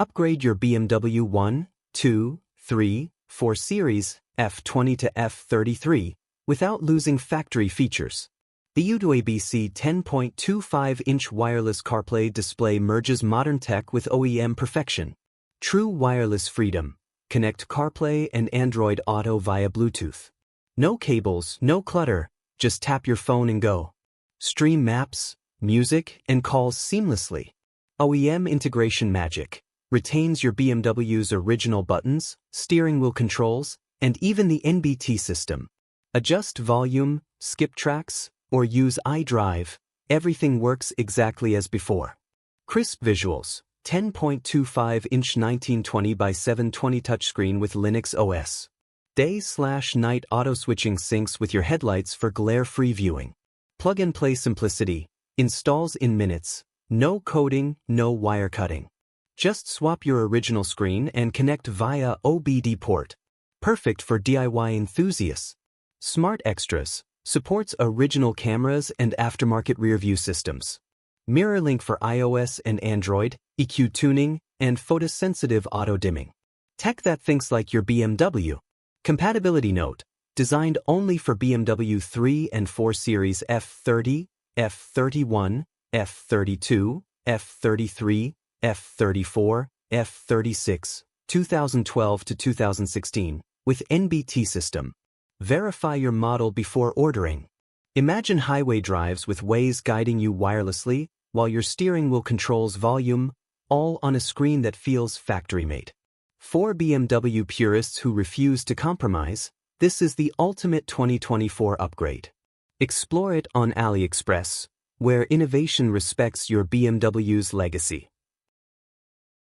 Upgrade your BMW 1, 2, 3, 4 Series F20 to F33 without losing factory features. The AUTOBMW 10.25-inch wireless CarPlay display merges modern tech with OEM perfection. True wireless freedom. Connect CarPlay and Android Auto via Bluetooth. No cables, no clutter, just tap your phone and go. Stream maps, music, and calls seamlessly. OEM integration magic. Retains your BMW's original buttons, steering wheel controls, and even the NBT system. Adjust volume, skip tracks, or use iDrive. Everything works exactly as before. Crisp visuals. 10.25-inch 1920 by 720 touchscreen with Linux OS. Day/night auto-switching syncs with your headlights for glare-free viewing. Plug-and-play simplicity. Installs in minutes. No coding, no wire cutting. Just swap your original screen and connect via OBD port. Perfect for DIY enthusiasts. Smart Extras. Supports original cameras and aftermarket rear-view systems. Mirrorlink for iOS and Android, EQ tuning, and photosensitive auto-dimming. Tech that thinks like your BMW. Compatibility note. Designed only for BMW 3 and 4 Series F30, F31, F32, F33, F34, F36, 2012 to 2016, with NBT system. Verify your model before ordering. Imagine highway drives with Waze guiding you wirelessly, while your steering wheel controls volume, all on a screen that feels factory-made. For BMW purists who refuse to compromise, this is the ultimate 2024 upgrade. Explore it on Aliexpress, where innovation respects your BMW's legacy.